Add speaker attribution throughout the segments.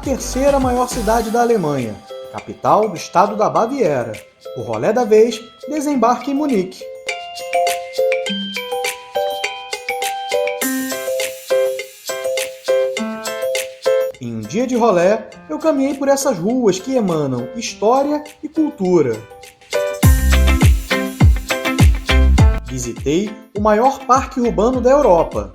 Speaker 1: terceira maior cidade da Alemanha, capital do estado da Baviera. O rolê da vez desembarca em Munique. Em um dia de rolê, eu caminhei por essas ruas que emanam história e cultura. Visitei o maior parque urbano da Europa.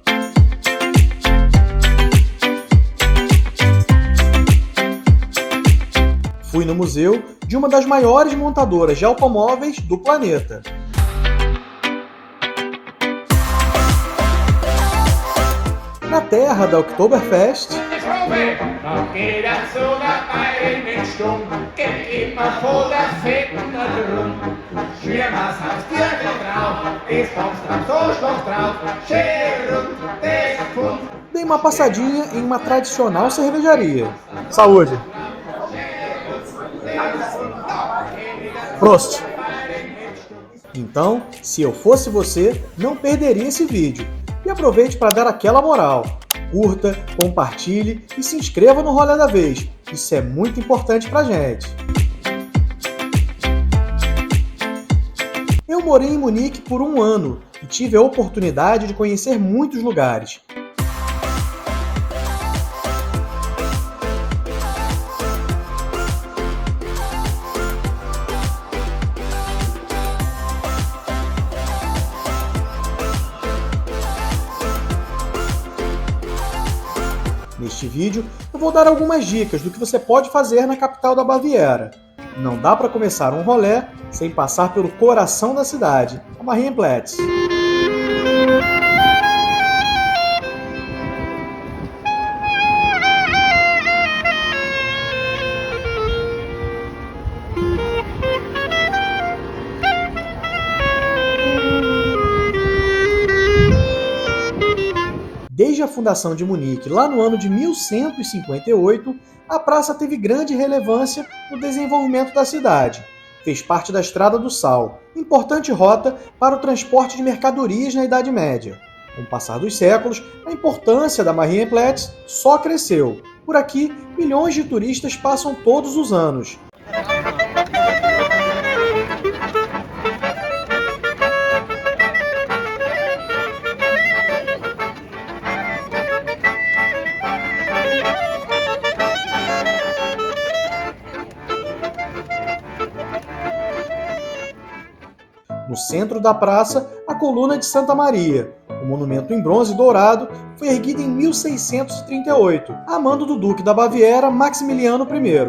Speaker 1: Fui no museu de uma das maiores montadoras de automóveis do planeta. Na terra da Oktoberfest, dei uma passadinha em uma tradicional cervejaria. Saúde! Prost! Então, se eu fosse você, não perderia esse vídeo. E aproveite para dar aquela moral. Curta, compartilhe e se inscreva no Rolê da Vez. Isso é muito importante pra gente. Eu morei em Munique por 1 ano e tive a oportunidade de conhecer muitos lugares. Neste vídeo, eu vou dar algumas dicas do que você pode fazer na capital da Baviera. Não dá para começar um rolê sem passar pelo coração da cidade, a Marienplatz. Desde a fundação de Munique, lá no ano de 1158, a praça teve grande relevância no desenvolvimento da cidade. Fez parte da Estrada do Sal, importante rota para o transporte de mercadorias na Idade Média. Com o passar dos séculos, a importância da Marienplatz só cresceu. Por aqui, milhões de turistas passam todos os anos. No centro da praça, a coluna de Santa Maria. O monumento em bronze dourado foi erguido em 1638, a mando do Duque da Baviera, Maximiliano I.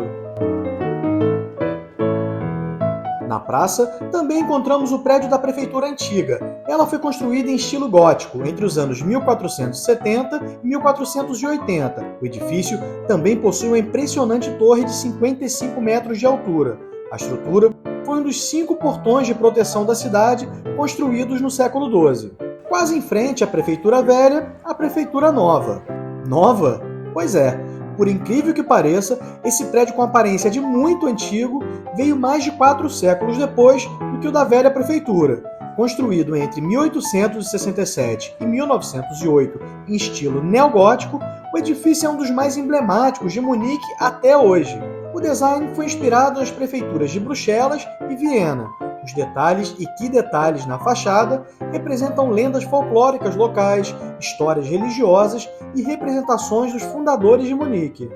Speaker 1: Na praça, também encontramos o prédio da Prefeitura Antiga. Ela foi construída em estilo gótico entre os anos 1470 e 1480. O edifício também possui uma impressionante torre de 55 metros de altura. A estrutura foi um dos 5 portões de proteção da cidade construídos no século XII. Quase em frente à Prefeitura Velha, a Prefeitura Nova. Nova? Pois é, por incrível que pareça, esse prédio com aparência de muito antigo veio mais de 4 séculos depois do que o da velha Prefeitura. Construído entre 1867 e 1908 em estilo neogótico, o edifício é um dos mais emblemáticos de Munique até hoje. O design foi inspirado nas prefeituras de Bruxelas e Viena. Os detalhes, e que detalhes, na fachada representam lendas folclóricas locais, histórias religiosas e representações dos fundadores de Munique.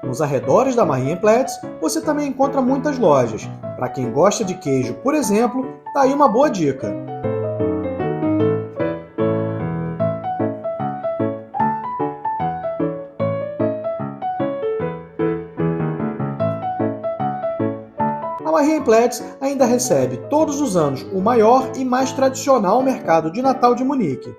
Speaker 1: Nos arredores da Marienplatz, você também encontra muitas lojas. Para quem gosta de queijo, por exemplo, tá aí uma boa dica. A Marienplatz ainda recebe todos os anos o maior e mais tradicional mercado de Natal de Munique.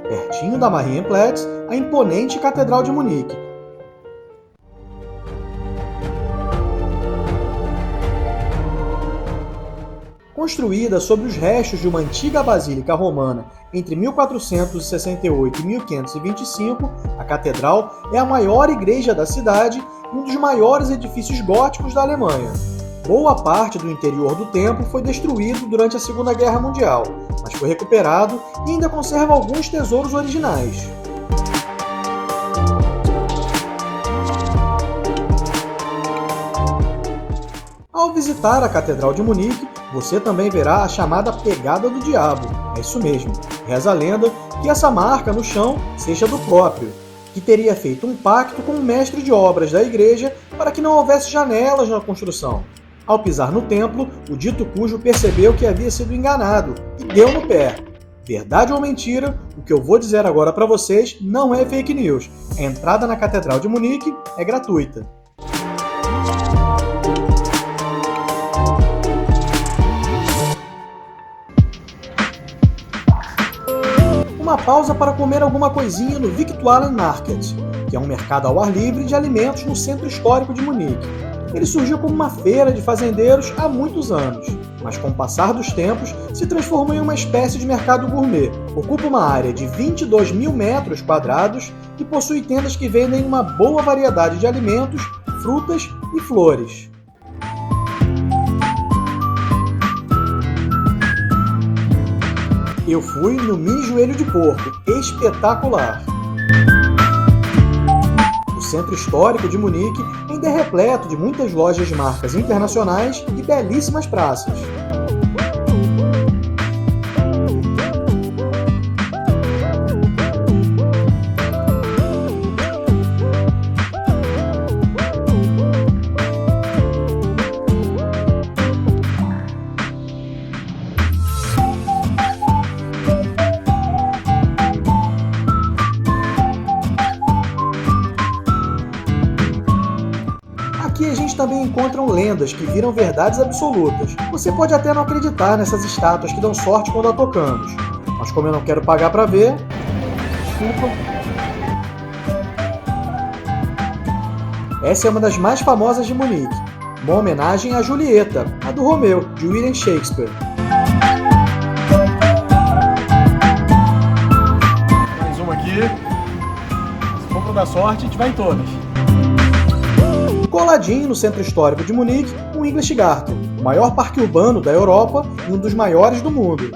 Speaker 1: Pertinho da Marienplatz, a imponente Catedral de Munique. Construída sobre os restos de uma antiga basílica romana entre 1468 e 1525, a catedral é a maior igreja da cidade e um dos maiores edifícios góticos da Alemanha. Boa parte do interior do templo foi destruído durante a Segunda Guerra Mundial, mas foi recuperado e ainda conserva alguns tesouros originais. Ao visitar a Catedral de Munique, você também verá a chamada Pegada do Diabo. É isso mesmo. Reza a lenda que essa marca no chão seja do próprio, que teria feito um pacto com o mestre de obras da igreja para que não houvesse janelas na construção. Ao pisar no templo, o dito cujo percebeu que havia sido enganado e deu no pé. Verdade ou mentira, o que eu vou dizer agora para vocês não é fake news. A entrada na Catedral de Munique é gratuita. Uma pausa para comer alguma coisinha no Victualen Market, que é um mercado ao ar livre de alimentos no centro histórico de Munique. Ele surgiu como uma feira de fazendeiros há muitos anos, mas com o passar dos tempos se transformou em uma espécie de mercado gourmet. Ocupa uma área de 22 mil metros quadrados e possui tendas que vendem uma boa variedade de alimentos, frutas e flores. Eu fui no mini joelho de porco, espetacular! O centro histórico de Munique ainda é repleto de muitas lojas de marcas internacionais e belíssimas praças. Aqui a gente também encontra lendas que viram verdades absolutas. Você pode até não acreditar nessas estátuas que dão sorte quando a tocamos, mas como eu não quero pagar para ver, desculpa. Essa é uma das mais famosas de Munique, uma homenagem a Julieta, a do Romeu, de William Shakespeare. Mais uma aqui. Se for pra dar sorte, a gente vai em todas. Coladinho no centro histórico de Munique, o English Garten, o maior parque urbano da Europa e um dos maiores do mundo.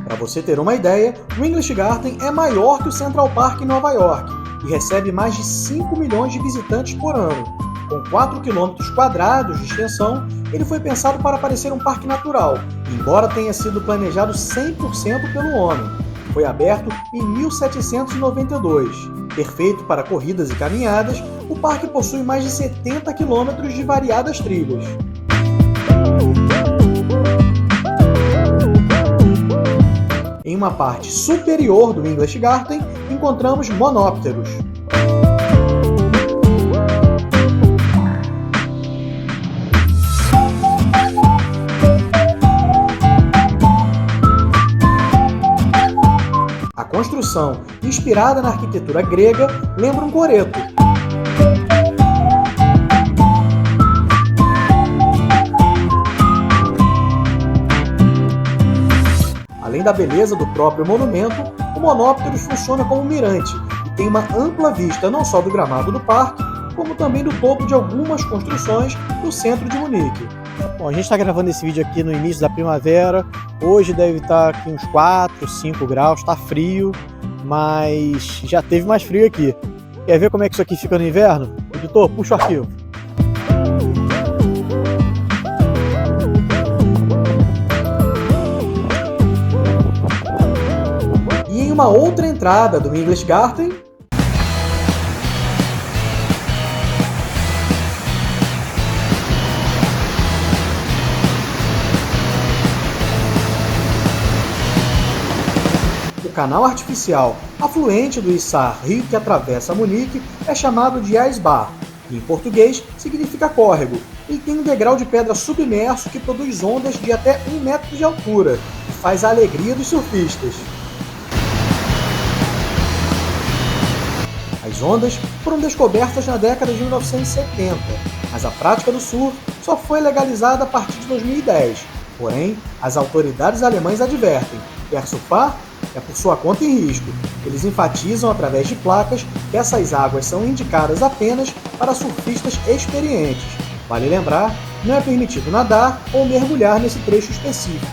Speaker 1: Para você ter uma ideia, o English Garten é maior que o Central Park em Nova York e recebe mais de 5 milhões de visitantes por ano. Com 4 quilômetros quadrados de extensão, ele foi pensado para parecer um parque natural, embora tenha sido planejado 100% pelo homem. Foi aberto em 1792. Perfeito para corridas e caminhadas, o parque possui mais de 70 quilômetros de variadas trilhas. Em uma parte superior do English Garten, encontramos monópteros. A construção, inspirada na arquitetura grega, lembra um coreto. Além da beleza do próprio monumento, o Monópteros funciona como mirante e tem uma ampla vista não só do gramado do parque, como também do topo de algumas construções do centro de Munique. Bom, a gente está gravando esse vídeo aqui no início da primavera. Hoje deve estar aqui uns 4, 5 graus, está frio, mas já teve mais frio aqui. Quer ver como é que isso aqui fica no inverno? Editor, puxa o arquivo. E em uma outra entrada do English Garten, o canal artificial afluente do Isar, rio que atravessa Munique, é chamado de Eisbach, que em português significa córrego, e tem um degrau de pedra submerso que produz ondas de até 1 metro de altura, e faz a alegria dos surfistas. As ondas foram descobertas na década de 1970, mas a prática do surf só foi legalizada a partir de 2010. Porém, as autoridades alemãs advertem: quer surfar? É por sua conta e risco. Eles enfatizam através de placas que essas águas são indicadas apenas para surfistas experientes. Vale lembrar, não é permitido nadar ou mergulhar nesse trecho específico.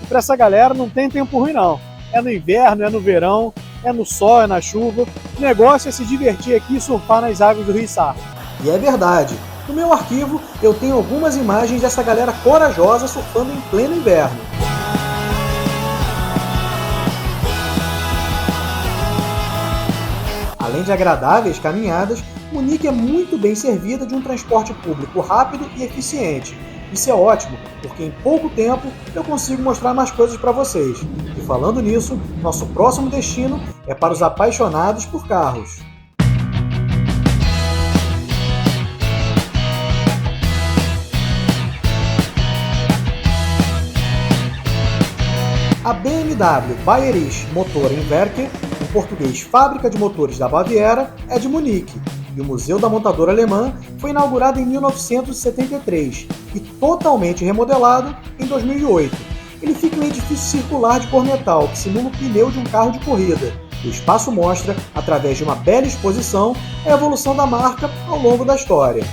Speaker 2: E para essa galera não tem tempo ruim não. É no inverno, é no verão, é no sol, é na chuva. O negócio é se divertir aqui e surfar nas águas do Rio Sar.
Speaker 1: E é verdade. No meu arquivo eu tenho algumas imagens dessa galera corajosa surfando em pleno inverno. Além de agradáveis caminhadas, Munique é muito bem servida de um transporte público rápido e eficiente. Isso é ótimo, porque em pouco tempo eu consigo mostrar mais coisas para vocês. E falando nisso, nosso próximo destino é para os apaixonados por carros. A BMW Bayerische Motorenwerke, em português Fábrica de Motores da Baviera, é de Munique, e o Museu da Montadora Alemã foi inaugurado em 1973 e totalmente remodelado em 2008. Ele fica em um edifício circular de cor metal que simula o pneu de um carro de corrida. O espaço mostra, através de uma bela exposição, a evolução da marca ao longo da história.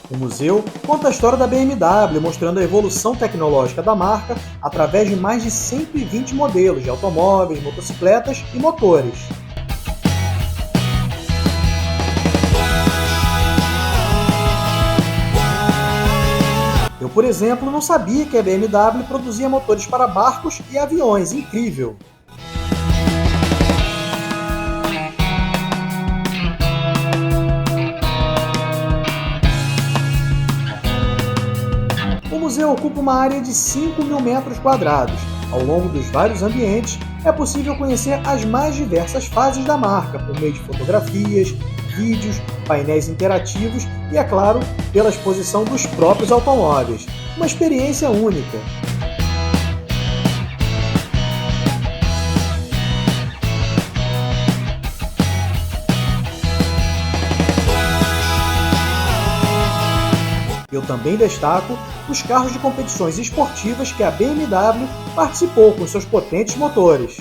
Speaker 1: O museu conta a história da BMW, mostrando a evolução tecnológica da marca através de mais de 120 modelos de automóveis, motocicletas e motores. Eu, por exemplo, não sabia que a BMW produzia motores para barcos e aviões. Incrível! O museu ocupa uma área de 5.000 metros quadrados. Ao longo dos vários ambientes, é possível conhecer as mais diversas fases da marca, por meio de fotografias, vídeos, painéis interativos e, é claro, pela exposição dos próprios automóveis. Uma experiência única. Eu também destaco os carros de competições esportivas que a BMW participou com seus potentes motores.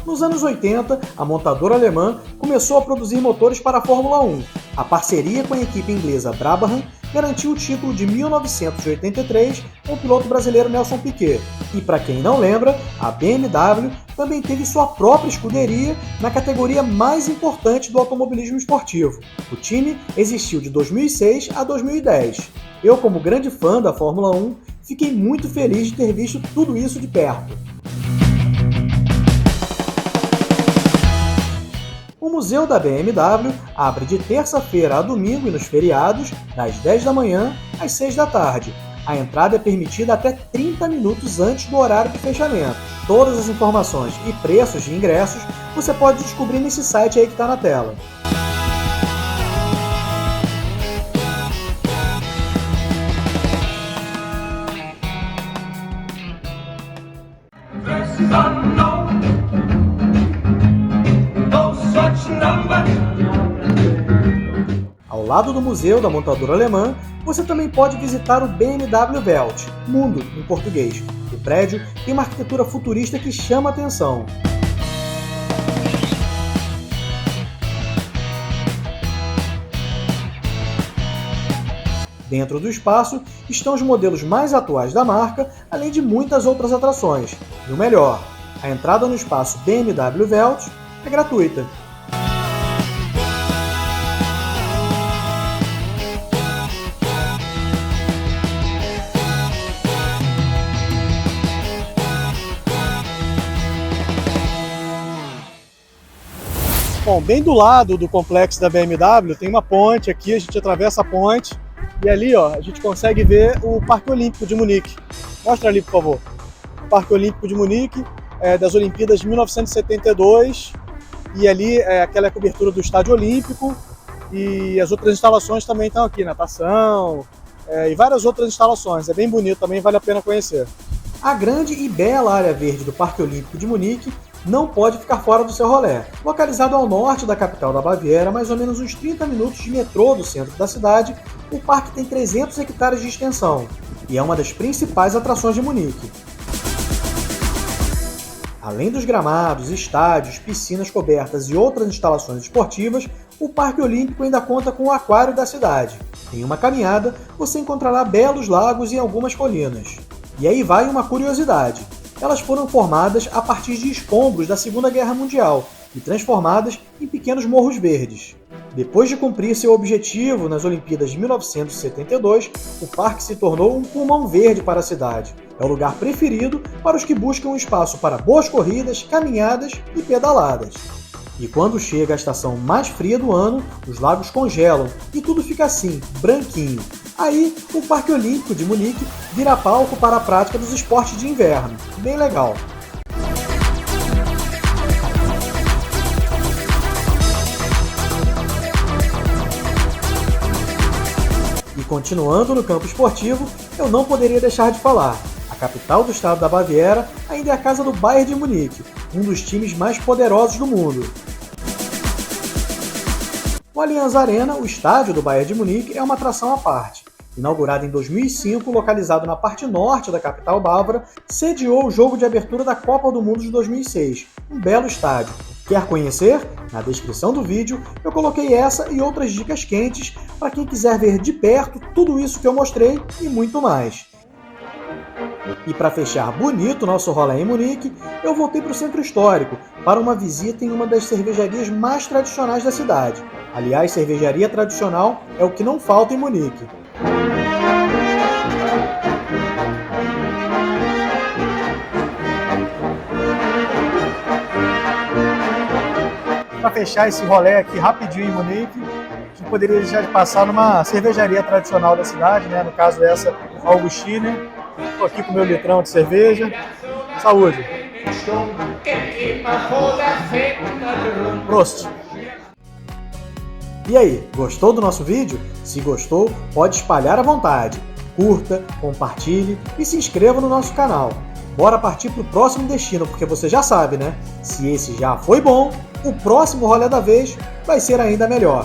Speaker 1: Nos anos 80, a montadora alemã começou a produzir motores para a Fórmula 1. A parceria com a equipe inglesa Brabham garantiu o título de 1983 com o piloto brasileiro Nelson Piquet. E para quem não lembra, a BMW também teve sua própria escuderia na categoria mais importante do automobilismo esportivo. O time existiu de 2006 a 2010. Eu, como grande fã da Fórmula 1, fiquei muito feliz de ter visto tudo isso de perto. O Museu da BMW abre de terça-feira a domingo e nos feriados, das 10 da manhã às 6 da tarde. A entrada é permitida até 30 minutos antes do horário de fechamento. Todas as informações e preços de ingressos você pode descobrir nesse site aí que está na tela. Ao lado do Museu da Montadora Alemã, você também pode visitar o BMW Welt, Mundo em português. O prédio tem uma arquitetura futurista que chama a atenção. Dentro do espaço estão os modelos mais atuais da marca, além de muitas outras atrações. E o melhor, a entrada no espaço BMW Welt é gratuita.
Speaker 2: Bom, bem do lado do complexo da BMW tem uma ponte aqui, a gente atravessa a ponte e ali, ó, a gente consegue ver o Parque Olímpico de Munique. Mostra ali, por favor. O Parque Olímpico de Munique, das Olimpíadas de 1972, e ali aquela cobertura do Estádio Olímpico, e as outras instalações também estão aqui, natação e várias outras instalações. É bem bonito, também vale a pena conhecer.
Speaker 1: A grande e bela área verde do Parque Olímpico de Munique não pode ficar fora do seu rolê. Localizado ao norte da capital da Baviera, mais ou menos uns 30 minutos de metrô do centro da cidade, o parque tem 300 hectares de extensão e é uma das principais atrações de Munique. Além dos gramados, estádios, piscinas cobertas e outras instalações esportivas, o Parque Olímpico ainda conta com o aquário da cidade. Em uma caminhada, você encontrará belos lagos e algumas colinas. E aí vai uma curiosidade. Elas foram formadas a partir de escombros da Segunda Guerra Mundial e transformadas em pequenos morros verdes. Depois de cumprir seu objetivo nas Olimpíadas de 1972, o parque se tornou um pulmão verde para a cidade. É o lugar preferido para os que buscam um espaço para boas corridas, caminhadas e pedaladas. E quando chega a estação mais fria do ano, os lagos congelam e tudo fica assim, branquinho. Aí, o Parque Olímpico de Munique vira palco para a prática dos esportes de inverno. Bem legal. E continuando no campo esportivo, eu não poderia deixar de falar. A capital do estado da Baviera ainda é a casa do Bayern de Munique, um dos times mais poderosos do mundo. O Allianz Arena, o estádio do Bayern de Munique, é uma atração à parte. Inaugurado em 2005, localizado na parte norte da capital bávara, sediou o jogo de abertura da Copa do Mundo de 2006. Um belo estádio. Quer conhecer? Na descrição do vídeo eu coloquei essa e outras dicas quentes para quem quiser ver de perto tudo isso que eu mostrei e muito mais. E para fechar bonito nosso rolê em Munique, eu voltei para o centro histórico para uma visita em uma das cervejarias mais tradicionais da cidade. Aliás, cervejaria tradicional é o que não falta em Munique.
Speaker 2: Para fechar esse rolê aqui rapidinho em Munique, a gente poderia deixar de passar numa cervejaria tradicional da cidade, né? No caso essa, Augustiner. Estou aqui com o meu litrão de cerveja. Saúde! Prost!
Speaker 1: E aí, gostou do nosso vídeo? Se gostou, pode espalhar à vontade. Curta, compartilhe e se inscreva no nosso canal. Bora partir para o próximo destino, porque você já sabe, né? Se esse já foi bom, o próximo rolê da vez vai ser ainda melhor.